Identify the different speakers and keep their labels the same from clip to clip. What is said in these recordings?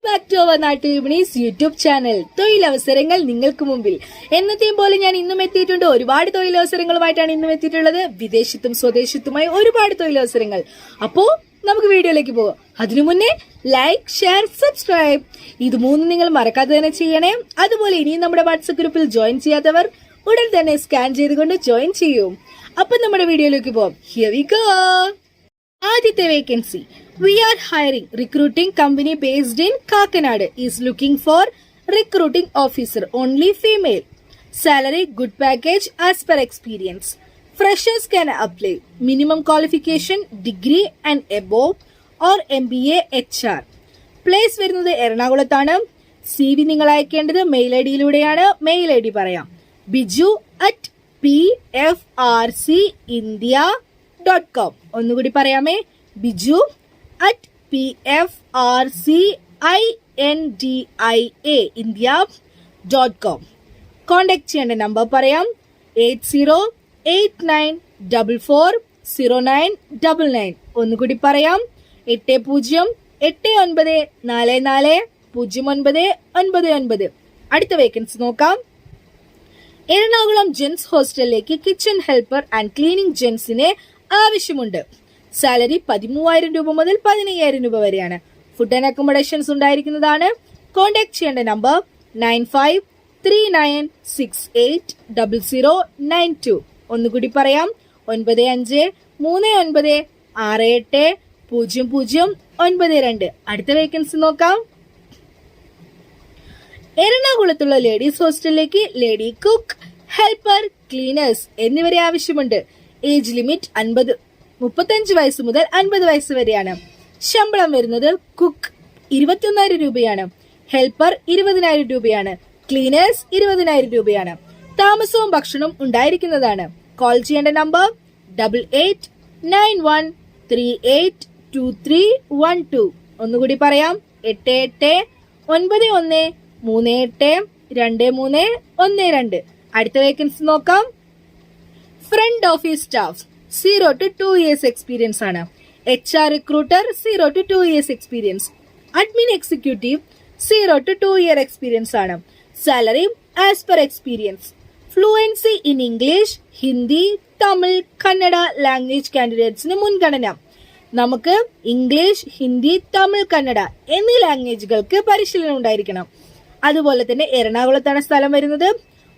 Speaker 1: Back to our നാട്ടിൽ വിപണീസ് YouTube channel. തൊഴിലവസരങ്ങൾ നിങ്ങൾക്ക് മുമ്പിൽ. എന്നത്തെയും പോലെ ഞാൻ ഇന്നും എത്തിയിട്ടുണ്ട്. ഒരുപാട് തൊഴിലവസരങ്ങളുമായിട്ടാണ് ഇന്നും എത്തിയിട്ടുള്ളത്. വിദേശത്തും സ്വദേശത്തുമായി ഒരുപാട് തൊഴിലവസരങ്ങൾ. അപ്പോ നമുക്ക് വീഡിയോയിലേക്ക് പോകാം. അതിനു മുന്നേ ലൈക്ക്, ഷെയർ, സബ്സ്ക്രൈബ് ഇത് മൂന്നും നിങ്ങൾ മറക്കാതെ തന്നെ ചെയ്യണേ. അതുപോലെ ഇനിയും നമ്മുടെ വാട്സ്ആപ്പ് ഗ്രൂപ്പിൽ ജോയിൻ ചെയ്യാത്തവർ ഉടൻ തന്നെ സ്കാൻ ചെയ്തുകൊണ്ട് ജോയിൻ ചെയ്യൂ. അപ്പൊ നമ്മുടെ വീഡിയോയിലേക്ക് പോകാം. Here we go. ആദ്യത്തെ vacancy, we are hiring recruiting company based in Kakinada is looking for recruiting officer, only female. Salary good package as per experience. Freshers can apply. Minimum qualification degree and above or MBA HR. Place വരുന്നത് എറണാകുളത്താണ്. CV നിങ്ങൾ അയക്കേണ്ടത് mail I ഡിയിലൂടെയാണ്. Mail I D പറയാം, biju@pfrcindia.com. ഒന്നുകൂടി പറയാമേ, biju@pfrcindia.com. Contact ചെയ്യേണ്ട number പറയാം, 8089440999. ഒന്നുകൂടി പറയാം, 8089440999. അടുത്ത വേക്കൻസി നോക്കാം. എറണാകുളം ജെൻസ് ഹോസ്റ്റലിലേക്ക് കിച്ചൺ ഹെൽപ്പർ ആൻഡ് ക്ലീനിംഗ് ജെൻസിനെ ആവശ്യമുണ്ട്. സാലറി 13,000 രൂപ മുതൽ 15,000 രൂപ വരെയാണ്. ഫുഡ് ആൻഡ് അക്കോമഡേഷൻസ് ഉണ്ടായിരിക്കുന്നതാണ്. കോണ്ടാക്ട് ചെയ്യേണ്ട നമ്പർ 9539680092. ഒന്നുകൂടി പറയാം, 9539680092. അടുത്ത വേക്കൻസി നോക്കാം. എറണാകുളത്തുള്ള ലേഡീസ് ഹോസ്റ്റലിലേക്ക് ലേഡി കുക്ക്, ഹെൽപ്പർ, ക്ലീനേഴ്സ് എന്നിവരെ ആവശ്യമുണ്ട്. ഏജ് ലിമിറ്റ് 35 വയസ്സ് മുതൽ 50 വയസ്സ് വരെയാണ്. ശമ്പളം വരുന്നത് കുക്ക് 21,000 രൂപയാണ്, ഹെൽപ്പർ 20,000 രൂപയാണ്, ക്ലീനേഴ്സ് 20,000 രൂപയാണ്. താമസവും ഭക്ഷണവും ഉണ്ടായിരിക്കുന്നതാണ്. കോൾ ചെയ്യേണ്ട നമ്പർ 8891382312. ഒന്നുകൂടി പറയാം, 8891382312. അടുത്ത വേക്കൻസി നോക്കാം. Front office staff 0 to 2 years experience ആണ്. HR recruiter 0 to 2 years experience. Admin executive 0 to 2 year experience ആണ്. Salary as per experience. Fluency in English, Hindi, Tamil, Kannada language കാൻഡിഡേറ്റ്സിന് മുൻഗണന. നമുക്ക് ഇംഗ്ലീഷ്, ഹിന്ദി, തമിഴ്, കന്നഡ എന്നീ ലാംഗ്വേജുകൾക്ക് പരിശീലനം ഉണ്ടായിരിക്കണം. അതുപോലെ തന്നെ എറണാകുളത്താണ് സ്ഥലം വരുന്നത്.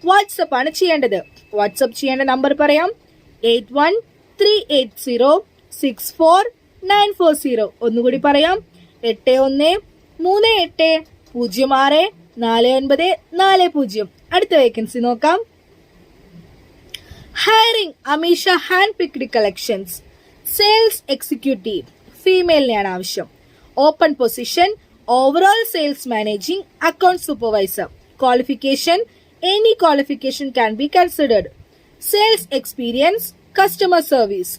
Speaker 1: വാട്സപ്പ് ആണ് ചെയ്യേണ്ടത്. വാട്സപ്പ് ചെയ്യേണ്ട നമ്പർ പറയാം, 8138064940. ഒന്നുകൂടി പറയാം, 8138064940. അടുത്ത വേക്കൻസി നോക്കാം. Hiring Amisha hand picked collections. Sales executive ഫീമെയിലിനെയാണ് ആവശ്യം. Open position overall sales managing account supervisor. Qualification any qualification can be considered. Sales experience customer service.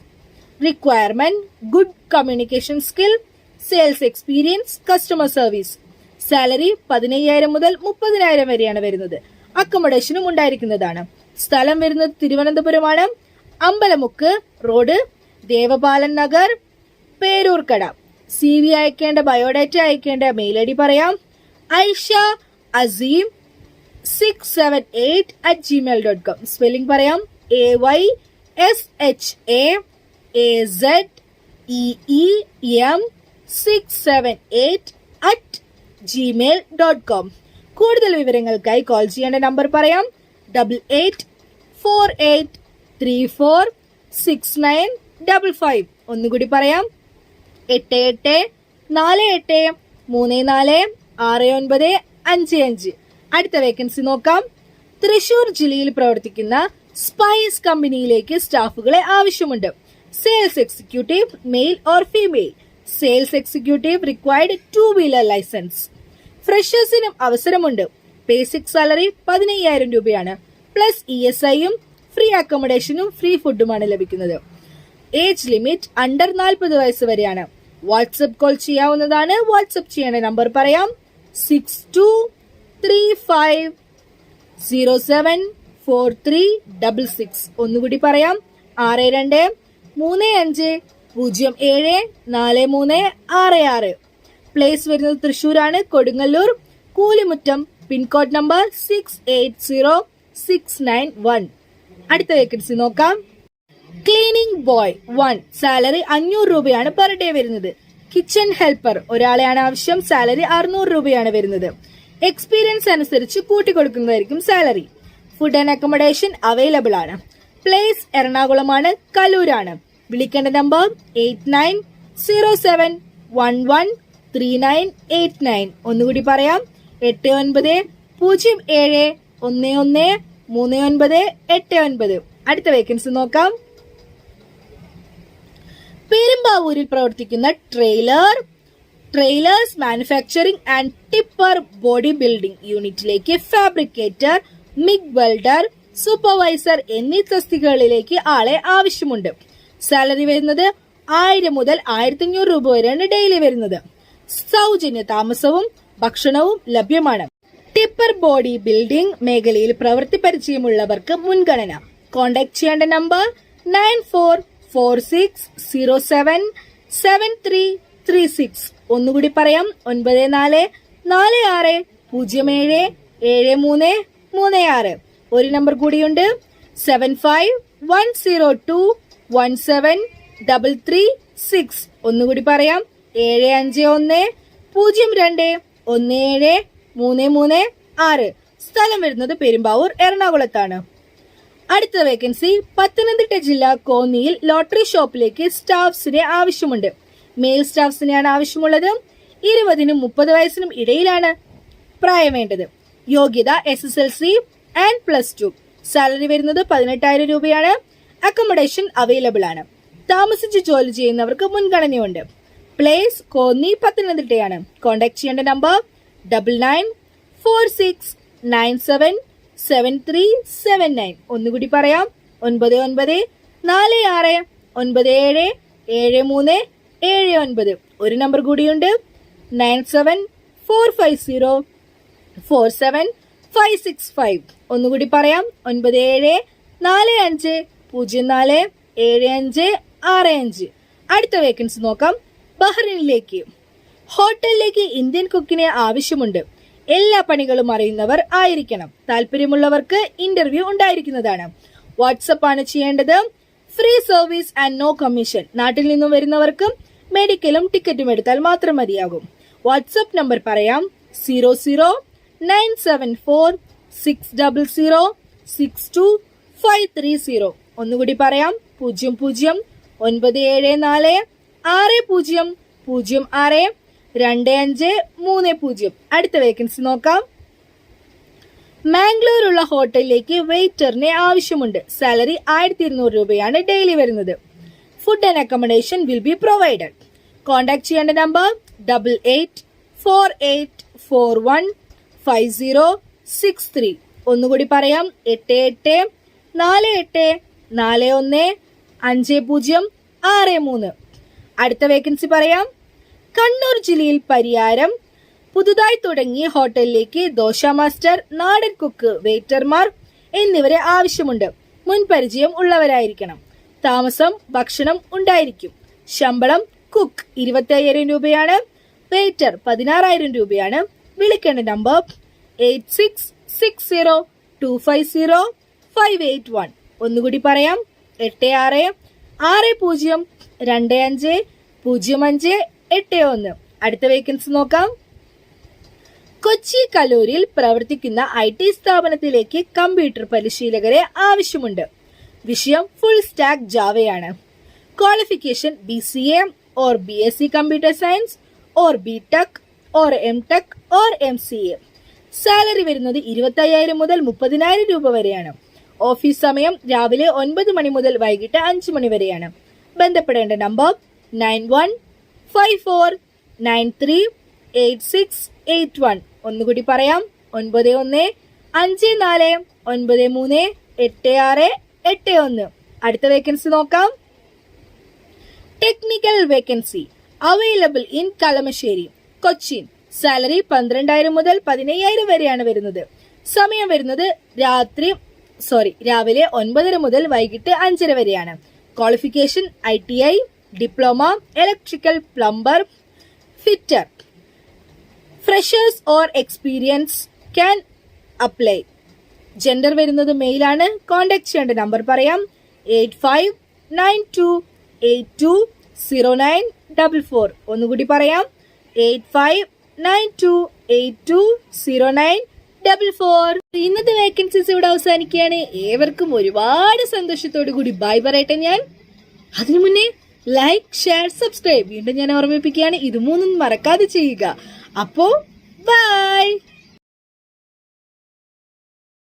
Speaker 1: Requirement good communication skill, sales experience, customer service. Salary 15,000 മുതൽ 30,000 വരെയാണ് വരുന്നത്. അക്കോമഡേഷനും ഉണ്ടായിരിക്കുന്നതാണ്. സ്ഥലം വരുന്നത് തിരുവനന്തപുരമാണ്. അമ്പലമുക്ക് റോഡ്, ദേവപാലൻ നഗർ, പേരൂർക്കട. CV അയക്കേണ്ട, ബയോഡാറ്റ അയക്കേണ്ട മെയിൽ ഐ ഡി പറയാം, aisha_azim678@gmail.com. സ്പെല്ലിംഗ് പറയാം, AYSHAAZEEM678@gmail.com. കൂടുതൽ വിവരങ്ങൾക്കായി കോൾ ചെയ്യേണ്ട നമ്പർ പറയാം, 8848346955. ഒന്നുകൂടി പറയാം, 8848346955. അടുത്ത വേക്കൻസി നോക്കാം. തൃശൂർ ജില്ലയിൽ പ്രവർത്തിക്കുന്ന സ്പൈസ് കമ്പനിയിലേക്ക് സ്റ്റാഫുകളെ ആവശ്യമുണ്ട്. Sales executive male or female. Sales executive required 2-wheeler licence. ഫ്രഷേഴ്സിനും അവസരമുണ്ട്. ബേസിക് സാലറി 15,000 രൂപയാണ്. പ്ലസ് ESIയും ഫ്രീ അക്കോമഡേഷനും ഫ്രീ ഫുഡുമാണ് ലഭിക്കുന്നത്. ഏജ് ലിമിറ്റ് അണ്ടർ 40 വയസ്സ് വരെയാണ്. വാട്സ്ആപ്പ് കോൾ ചെയ്യാവുന്നതാണ്. വാട്സ്ആപ്പ് ചെയ്യേണ്ട നമ്പർ പറയാം, 6235074366. ഒന്നുകൂടി പറയാം, 6235074366. പ്ലേസ് വരുന്നത് തൃശ്ശൂരാണ്, കൊടുങ്ങല്ലൂർ, കൂലിമുറ്റം, പിൻകോഡ് നമ്പർ 680691. അടുത്ത വേക്കൻസി നോക്കാം. ക്ലീനിംഗ് ബോയ് 1, സാലറി 500 രൂപയാണ് പെർ ഡേ വരുന്നത്. കിച്ചൺ ഹെൽപ്പർ ഒരാളെയാണ് ആവശ്യം, സാലറി 600 രൂപയാണ് വരുന്നത്. എക്സ്പീരിയൻസ് അനുസരിച്ച് കൂട്ടിക്കൊടുക്കുന്നതായിരിക്കും salary. Food and accommodation available ആണ്. പ്ലേസ് എറണാകുളമാണ്, കലൂരാണ്. വിളിക്കേണ്ട നമ്പർ 8907113989. ഒന്നുകൂടി പറയാം, 8907113989. അടുത്ത വേക്കൻസി നോക്കാം. പെരുമ്പാവൂരിൽ പ്രവർത്തിക്കുന്ന trailers manufacturing and tipper body building യൂണിറ്റിലേക്ക് ഫാബ്രിക്കേറ്റർ, മിഗ് വെൽഡർ, സൂപ്പർവൈസർ എന്നീ തസ്തികകളിലേക്ക് ആളെ ആവശ്യമുണ്ട്. സാലറി വരുന്നത് 1000 മുതൽ 1500 രൂപ വരെയാണ് ഡെയിലി വരുന്നത്. സൗജന്യ താമസവും ഭക്ഷണവും ലഭ്യമാണ്. ടിപ്പർ ബോഡി ബിൽഡിംഗ് മേഖലയിൽ പ്രവൃത്തി പരിചയമുള്ളവർക്ക് മുൻഗണന. കോൺടാക്ട് ചെയ്യേണ്ട നമ്പർ 9446077336. ഒന്നുകൂടി പറയാം, 9446077336. ഒരു നമ്പർ കൂടിയുണ്ട്, 7510217336. ഒന്നുകൂടി പറയാം, 7510217336. സ്ഥലം വരുന്നത് പെരുമ്പാവൂർ, എറണാകുളത്താണ്. അടുത്ത വേക്കൻസി പത്തനംതിട്ട ജില്ല കോന്നിയിൽ ലോട്ടറി ഷോപ്പിലേക്ക് സ്റ്റാഫ്സിനെ ആവശ്യമുണ്ട്. മെയിൽ സ്റ്റാഫ്സിനെയാണ് ആവശ്യമുള്ളത്. 20നും 30 വയസ്സിനും ഇടയിലാണ് പ്രായം വേണ്ടത്. യോഗ്യത SSLC ആൻഡ് +2. സാലറി വരുന്നത് 18,000 രൂപയാണ്. അക്കോമഡേഷൻ അവൈലബിൾ ആണ്. താമസിച്ച് ജോലി ചെയ്യുന്നവർക്ക് മുൻഗണനയുണ്ട്. പ്ലേസ് കോന്നി, പത്തനംതിട്ടയാണ്. കോൺടാക്ട് ചെയ്യേണ്ട നമ്പർ 9946977379. ഒന്നുകൂടി പറയാം, 9946977379. ഒരു നമ്പർ കൂടിയുണ്ട്, 9745047565. ഒന്നുകൂടി പറയാം, 9745047565. അടുത്ത വേക്കൻസി നോക്കാം. ബഹ്റിനിലേക്ക് ഹോട്ടലിലേക്ക് ഇന്ത്യൻ കുക്കിനെ ആവശ്യമുണ്ട്. എല്ലാ പണികളും അറിയുന്നവർ ആയിരിക്കണം. താല്പര്യമുള്ളവർക്ക് ഇന്റർവ്യൂ ഉണ്ടായിരിക്കുന്നതാണ്. വാട്സപ്പ് ആണ് ചെയ്യേണ്ടത്. Free service and no commission. നാട്ടിൽ നിന്നും വരുന്നവർക്ക് മെഡിക്കലും ടിക്കറ്റും എടുത്താൽ മാത്രം മതിയാകും. വാട്സപ്പ് നമ്പർ പറയാം, 0097460062530. ഒന്നുകൂടി പറയാം, 009460062530. അടുത്ത വേക്കൻസി നോക്കാം. മാംഗ്ലൂരുള്ള ഹോട്ടലിലേക്ക് വെയിറ്ററിനെ ആവശ്യമുണ്ട്. സാലറി 1200 രൂപയാണ് ഡെയിലി വരുന്നത്. Food and accommodation will be provided. Contact ചെയ്യേണ്ട നമ്പർ 8848415063. ഒന്നുകൂടി പറയാം, 8848415063. അടുത്ത വേക്കൻസി പറയാം. കണ്ണൂർ ജില്ലയിൽ പരിയാരം പുതുതായി തുടങ്ങിയ ഹോട്ടലിലേക്ക് ദോശ മാസ്റ്റർ, നാടൻ കുക്ക്, വെയിറ്റർമാർ എന്നിവരെ ആവശ്യമുണ്ട്. മുൻപരിചയം ഉള്ളവരായിരിക്കണം. താമസം ഭക്ഷണം ഉണ്ടായിരിക്കും. ശമ്പളം കുക്ക് 25,000 രൂപയാണ്. വെയിറ്റർ 16,000 രൂപയാണ്. വിളിക്കേണ്ട നമ്പർ 8660250581. ഒന്നുകൂടി പറയാം, 8660250581. അടുത്ത വേക്കൻസി നോക്കാം. കൊച്ചി കലൂരിൽ പ്രവർത്തിക്കുന്ന IT സ്ഥാപനത്തിലേക്ക് കമ്പ്യൂട്ടർ പരിശീലകരെ ആവശ്യമുണ്ട്. വിഷയം ഫുൾ സ്റ്റാക്ക് ജാവയാണ്. Qualification BCA or BSc computer science or BTech or MTech or MCA. Salary വരുന്നത് 25,000 മുതൽ 30,000 രൂപ വരെയാണ്. ഓഫീസ് സമയം രാവിലെ 9 മണി മുതൽ വൈകിട്ട് 5 മണി വരെയാണ്. ബന്ധപ്പെടേണ്ട നമ്പർ 9154938681. ഒന്നുകൂടി പറയാം, 9154938681. അടുത്ത വേക്കൻസി നോക്കാം. Technical vacancy available in Kalamassery, Cochin. Salary 12,000 മുതൽ 15,000 വരെയാണ് വരുന്നത്. സമയം വരുന്നത് രാവിലെ 9:30 മുതൽ വൈകിട്ട് 5:30 വരെയാണ്. Qualification ITI, diploma, electrical, plumber, fitter. Freshers or experience can apply. Gender വരുന്നത് മെയിലാണ്. കോൺടാക്ട് ചെയ്യേണ്ട നമ്പർ പറയാം, 8592820944. ഒന്നുകൂടി പറയാം, 8592820944. ഇന്നത്തെ വേക്കൻസീസ് ഇവിടെ അവസാനിക്കുകയാണ്. ഏവർക്കും ഒരുപാട് സന്തോഷത്തോടു കൂടി ബൈ പറയട്ടെ ഞാൻ. അതിനു മുന്നേ ലൈക്ക്, ഷെയർ, സബ്സ്ക്രൈബ് വീണ്ടും ഞാൻ ഓർമ്മിപ്പിക്കുകയാണ്. ഇത് മൂന്നും മറക്കാതെ ചെയ്യുക. അപ്പോ ബൈ.